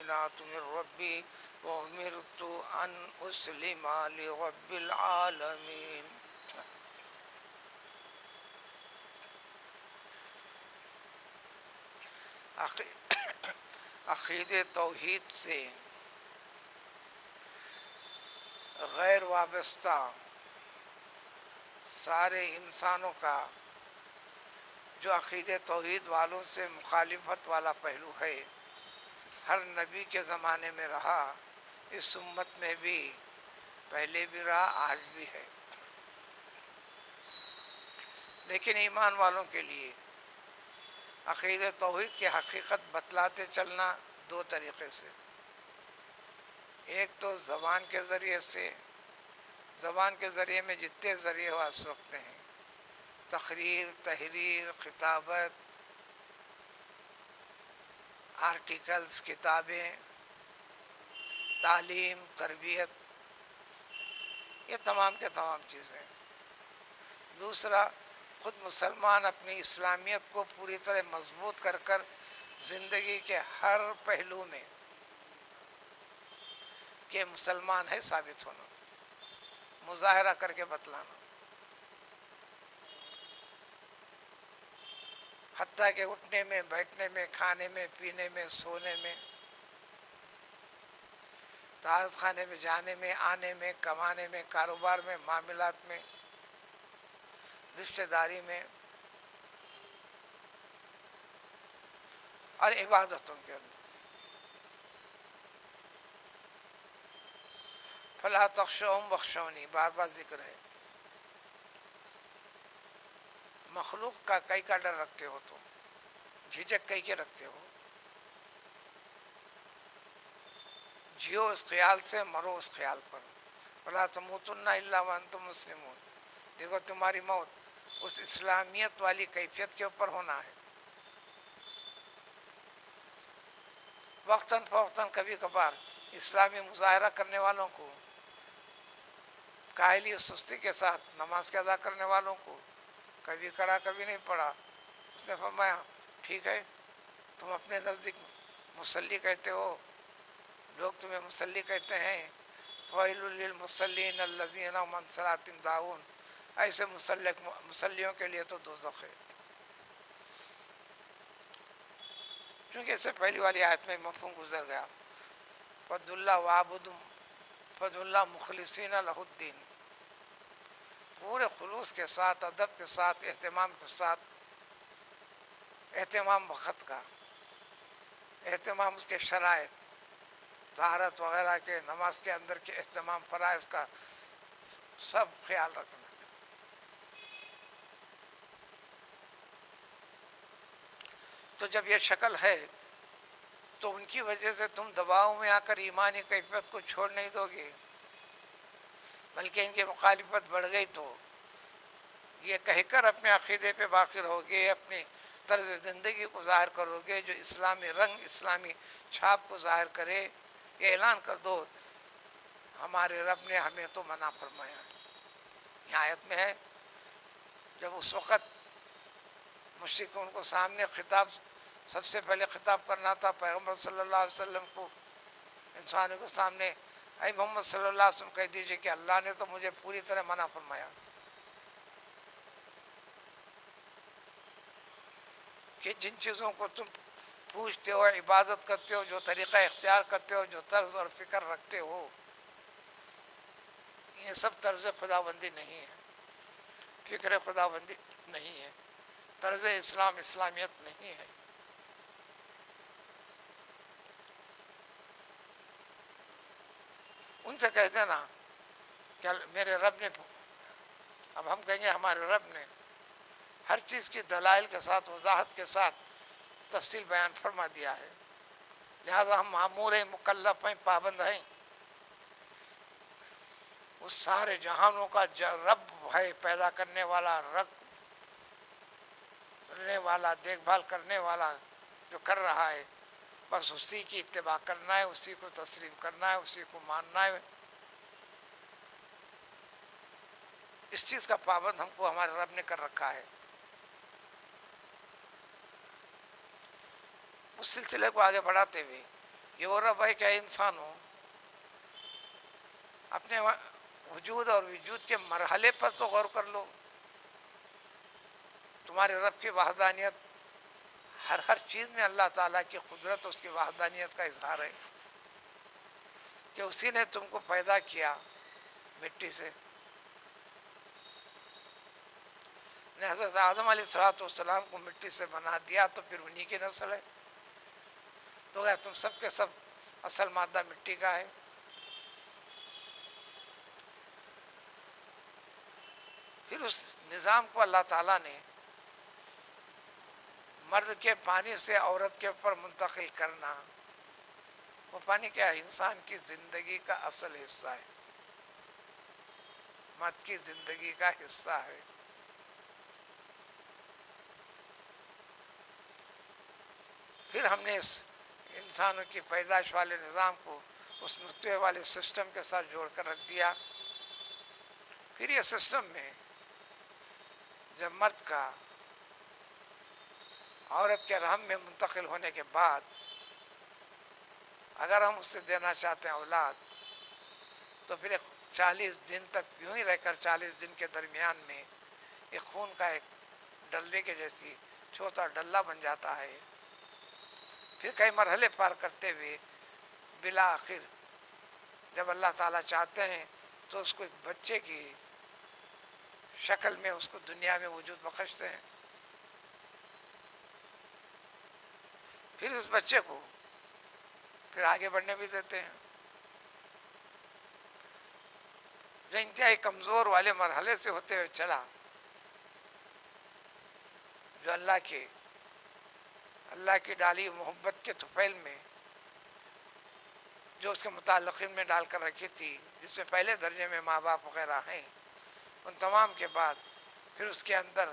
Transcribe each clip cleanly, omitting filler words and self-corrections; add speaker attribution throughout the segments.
Speaker 1: بينات من ربي وأمرت أن أسلم لرب العالمين. عقید توحید سے غیر وابستہ سارے انسانوں کا جو عقید توحید والوں سے مخالفت والا پہلو ہے، ہر نبی کے زمانے میں رہا، اس امت میں بھی پہلے بھی رہا، آج بھی ہے. لیکن ایمان والوں کے لیے عقید توحید کی حقیقت بتلاتے چلنا دو طریقے سے. ایک تو زبان کے ذریعے سے، زبان کے ذریعے میں جتنے ذریعے ہو سکتے ہیں، تقریر، تحریر، خطابت، آرٹیکلز، کتابیں، تعلیم، تربیت، یہ تمام کے تمام چیزیں. دوسرا، خود مسلمان اپنی اسلامیت کو پوری طرح مضبوط کر کر زندگی کے ہر پہلو میں کہ مسلمان ہے ثابت ہونا، مظاہرہ کر کے بتلانا، حتیٰ کہ اٹھنے میں، بیٹھنے میں، کھانے میں، پینے میں، سونے میں، طہارت خانے میں جانے میں، آنے میں، کمانے میں، کاروبار میں، معاملات میں، رشتہ داری میں اور عبادتوں کے اندر. فلا تخشوہم واخشونی بار بار ذکر ہے. مخلوق کا کئی کا ڈر رکھتے ہو تو جھجک کئی کے رکھتے ہو؟ جیو اس خیال سے، مرو اس خیال پر. فلا تموتن الا وانتم مسلمون. دیکھو تمہاری موت اس اسلامیت والی کیفیت کے اوپر ہونا ہے. وقتاً فوقتاً کبھی کبھار اسلامی مظاہرہ کرنے والوں کو، کاہلی و سستی کے ساتھ نماز کے ادا کرنے والوں کو، کبھی کڑا کبھی نہیں پڑا، اس نے فرمایا ٹھیک ہے، تم اپنے نزدیک مصلی کہتے ہو، لوگ تمہیں مصلی کہتے ہیں، وَيْلٌ لِّلْمُصَلِّينَ الَّذِينَ هُمْ عَنْ صَلَاتِهِمْ سَاهُونَ. ایسے مصلیوں کے لیے تو دوزخ ہے. کیونکہ اس سے پہلی والی آیت میں مفہوم گزر گیا. فَادْعُوا اللَّهَ وَاعْبُدُوا فَادْعُوا اللَّهَ مُخْلِصِينَ لَهُ الدِّينَ. پورے خلوص کے ساتھ، ادب کے ساتھ، اہتمام کے ساتھ، اہتمام وقت کا، اہتمام اس کے شرائط، طہارت وغیرہ کے، نماز کے اندر کے اہتمام، فرائض کا سب خیال رکھنا. تو جب یہ شکل ہے تو ان کی وجہ سے تم دباؤ میں آ کر ایمانی کیفیت کو چھوڑ نہیں دو گے، بلکہ ان کی مخالفت بڑھ گئی تو یہ کہہ کر اپنے عقیدے پہ باقی رہو گے، اپنی طرز زندگی کو ظاہر کرو گے جو اسلامی رنگ، اسلامی چھاپ کو ظاہر کرے. یہ اعلان کر دو ہمارے رب نے ہمیں تو منع فرمایا. یہ آیت میں ہے. جب اس وقت مشرکون کو سامنے خطاب، سب سے پہلے خطاب کرنا تھا پیغمبر صلی اللہ علیہ وسلم کو، انسانوں کے سامنے، اے محمد صلی اللہ علیہ وسلم کہہ دیجئے کہ اللہ نے تو مجھے پوری طرح منع فرمایا کہ جن چیزوں کو تم پوچھتے ہو، عبادت کرتے ہو، جو طریقہ اختیار کرتے ہو، جو طرز اور فکر رکھتے ہو، یہ سب طرز خداوندی نہیں ہے، فکر خداوندی نہیں ہے، طرز اسلام اسلامیت نہیں ہے. ان سے کہہ دینا کہ میرے رب نے، اب ہم کہیں گے ہمارے رب نے ہر چیز کی دلائل کے ساتھ، وضاحت کے ساتھ تفصیل بیان فرما دیا ہے، لہذا ہم معمور ہیں، مکلف ہیں، پابند ہیں. اس سارے جہانوں کا رب ہے، پیدا کرنے والا، رکھنے والا، دیکھ بھال کرنے والا جو کر رہا ہے، بس اسی کی اتباع کرنا ہے، اسی کو تسلیم کرنا ہے، اسی کو ماننا ہے. اس چیز کا پابند ہم کو ہمارے رب نے کر رکھا ہے. اس سلسلے کو آگے بڑھاتے ہوئے یہ وہ رب ہے کہ انسان ہو اپنے وجود اور وجود کے مرحلے پر تو غور کر لو. تمہارے رب کی وحدانیت، ہر چیز میں اللہ تعالیٰ کی قدرت، اس کی وحدانیت کا اظہار ہے کہ اسی نے تم کو پیدا کیا مٹی سے. نے حضرت آدم علیہ السلام کو مٹی سے بنا دیا تو پھر انہی کی نسل ہے، تو گیا تم سب کے سب اصل مادہ مٹی کا ہے. پھر اس نظام کو اللہ تعالیٰ نے مرد کے پانی سے عورت کے اوپر منتقل کرنا، وہ پانی کیا ہے؟ انسان کی زندگی کا اصل حصہ ہے، مرد کی زندگی کا حصہ ہے. پھر ہم نے اس انسانوں کی پیدائش والے نظام کو اس نطفے والے سسٹم کے ساتھ جوڑ کر رکھ دیا. پھر یہ سسٹم میں جب مرد کا عورت کے رحم میں منتقل ہونے کے بعد اگر ہم اس سے دینا چاہتے ہیں اولاد، تو پھر 40 دن تک یوں ہی رہ کر 40 دن کے درمیان میں ایک خون کا ایک ڈلے کے جیسی چھوٹا ڈلہ بن جاتا ہے. پھر کئی مرحلے پار کرتے ہوئے بالآخر جب اللہ تعالیٰ چاہتے ہیں تو اس کو ایک بچے کی شکل میں اس کو دنیا میں وجود بخشتے ہیں. پھر اس بچے کو پھر آگے بڑھنے بھی دیتے ہیں. جو انتہائی کمزور والے مرحلے سے ہوتے ہوئے چلا، جو اللہ کی ڈالی محبت کے طفیل میں جو اس کے متعلقین میں ڈال کر رکھی تھی، جس میں پہلے درجے میں ماں باپ وغیرہ ہیں، ان تمام کے بعد پھر اس کے اندر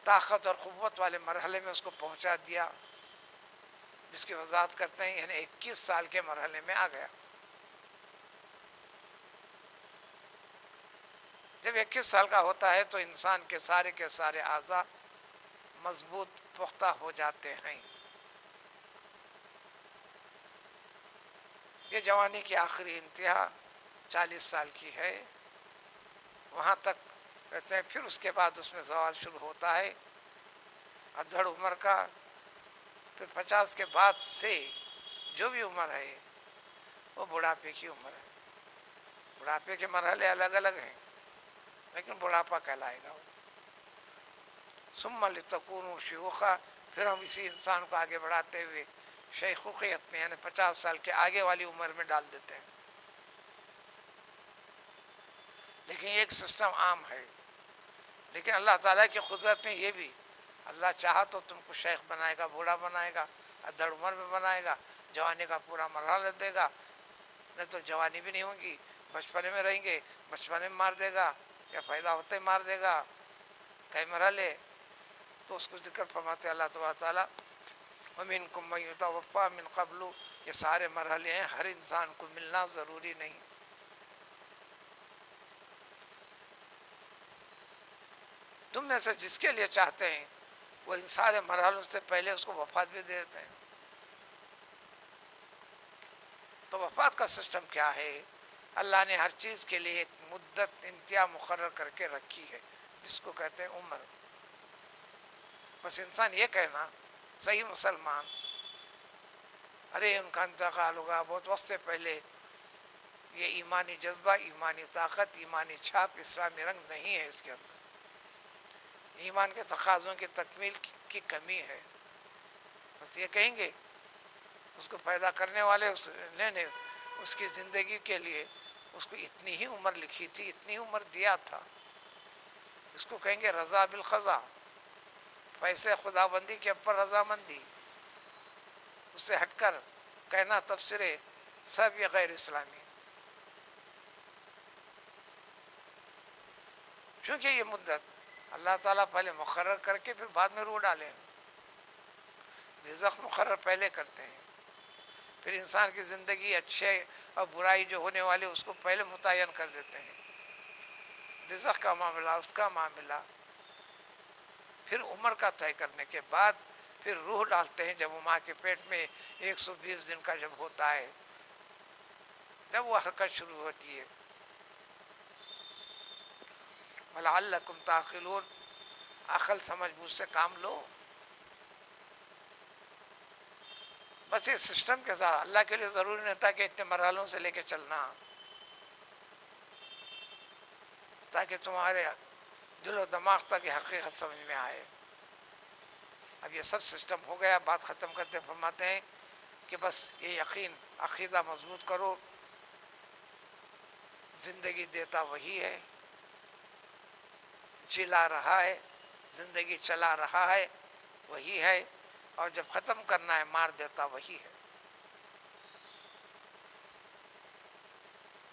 Speaker 1: طاقت اور قوت والے مرحلے میں اس کو پہنچا دیا، جس کی وضاحت کرتے ہیں یعنی 21 سال کے مرحلے میں آ گیا. جب 21 سال کا ہوتا ہے تو انسان کے سارے اعضاء مضبوط پختہ ہو جاتے ہیں. یہ جوانی کی آخری انتہا 40 سال کی ہے، وہاں تک کہتے ہیں. پھر اس کے بعد اس میں زوال شروع ہوتا ہے ادھڑ عمر کا. پھر 50 کے بعد سے جو بھی عمر ہے وہ بڑھاپے کی عمر ہے. بڑھاپے کے مرحلے الگ الگ ہیں لیکن بڑھاپا کہلائے گا وہ. ثم لتکونوا شیوخا، پھر ہم اسی انسان کو آگے بڑھاتے ہوئے شیخوخیت میں یعنی 50 سال کے آگے والی عمر میں ڈال دیتے ہیں. لیکن ایک سسٹم عام ہے، لیکن اللہ تعالیٰ کی قدرت میں یہ بھی اللہ چاہا تو تم کو شیخ بنائے گا، بوڑھا بنائے گا، ادھڑ عمر میں بنائے گا، جوانی کا پورا مرحلہ دے گا. نہیں تو جوانی بھی نہیں ہوگی، بچپنے میں رہیں گے، بچپنے میں مار دے گا یا پیدا ہوتے مار دے گا. کئی مرحلے تو اس کو ذکر فرماتے اللہ تبارک تعالیٰ وَمِنْكُمْ مَن يُتَوَفَّىٰ مِنْ قَبْلُ. یہ سارے مرحلے ہیں، ہر انسان کو ملنا ضروری نہیں. تم میں سے جس کے لیے چاہتے ہیں وہ ان سارے مرحلوں سے پہلے اس کو وفات بھی دے دیتے ہیں. تو وفات کا سسٹم کیا ہے؟ اللہ نے ہر چیز کے لیے ایک مدت انتہا مقرر کر کے رکھی ہے جس کو کہتے ہیں عمر. بس انسان یہ کہنا صحیح مسلمان ارے ان کا انتقال ہوگا بہت وقت سے پہلے، یہ ایمانی جذبہ، ایمانی طاقت، ایمانی چھاپ، اسلامی رنگ نہیں ہے اس کے اندر. ایمان کے تقاضوں کی تکمیل کی کمی ہے. بس یہ کہیں گے اس کو پیدا کرنے والے نے اس کی زندگی کے لیے اس کو اتنی ہی عمر لکھی تھی، اتنی عمر دیا تھا. اس کو کہیں گے رضا بالقضا، فیصلے خدا بندی کے اوپر رضامندی. اس سے ہٹ کر کہنا تفسیرے سب یہ غیر اسلامی. چونکہ یہ مدت اللہ تعالیٰ پہلے مقرر کر کے پھر بعد میں روح ڈالیں. رزق مقرر پہلے کرتے ہیں، پھر انسان کی زندگی اچھے اور برائی جو ہونے والے اس کو پہلے متعین کر دیتے ہیں. رزق کا معاملہ، اس کا معاملہ، پھر عمر کا طے کرنے کے بعد پھر روح ڈالتے ہیں جب وہ ماں کے پیٹ میں 120 دن کا جب ہوتا ہے، جب وہ حرکت شروع ہوتی ہے. وَلَعَلَّكُمْ تَعْقِلُونَ، عقل سمجھ بوجھ سے کام لو. بس یہ سسٹم کے ساتھ اللہ کے لیے ضروری نہیں تھا کہ اتنے مرحلوں سے لے کے چلنا، تاکہ تمہارے دل و دماغ تک یہ حقیقت سمجھ میں آئے. اب یہ سب سسٹم ہو گیا. بات ختم کرتے فرماتے ہیں کہ بس یہ یقین عقیدہ مضبوط کرو، زندگی دیتا وہی ہے، جلا رہا ہے، زندگی چلا رہا ہے وہی ہے، اور جب ختم کرنا ہے مار دیتا وہی ہے.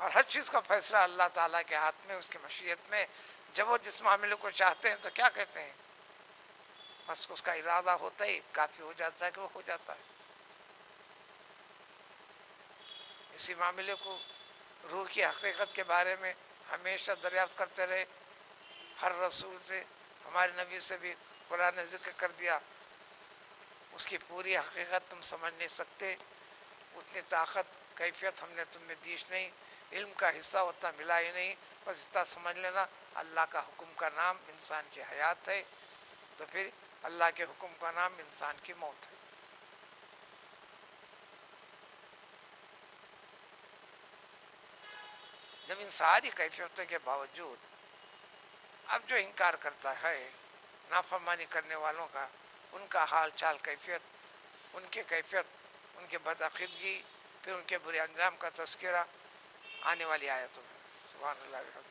Speaker 1: اور ہر چیز کا فیصلہ اللہ تعالیٰ کے ہاتھ میں، اس کی مشیت میں. جب وہ جس معاملے کو چاہتے ہیں تو کیا کہتے ہیں، بس اس کا ارادہ ہوتا ہی کافی ہو جاتا ہے کہ وہ ہو جاتا ہے. اسی معاملے کو روح کی حقیقت کے بارے میں ہمیشہ دریافت کرتے رہے. ہر رسول سے، ہمارے نبی سے بھی قرآن نے ذکر کر دیا. اس کی پوری حقیقت تم سمجھ نہیں سکتے، اتنی طاقت کیفیت ہم نے تم میں دیش نہیں، علم کا حصہ اتنا ملا ہی نہیں. بس اتنا سمجھ لینا اللہ کا حکم کا نام انسان کی حیات ہے، تو پھر اللہ کے حکم کا نام انسان کی موت ہے. جب ان ساری کیفیتوں کے باوجود اب جو انکار کرتا ہے نافرمانی کرنے والوں کا، ان کا حال چال کیفیت، ان کی کیفیت، ان کی بدعقیدگی، پھر ان کے برے انجام کا تذکرہ آنے والی آیتوں میں. سبحان اللہ.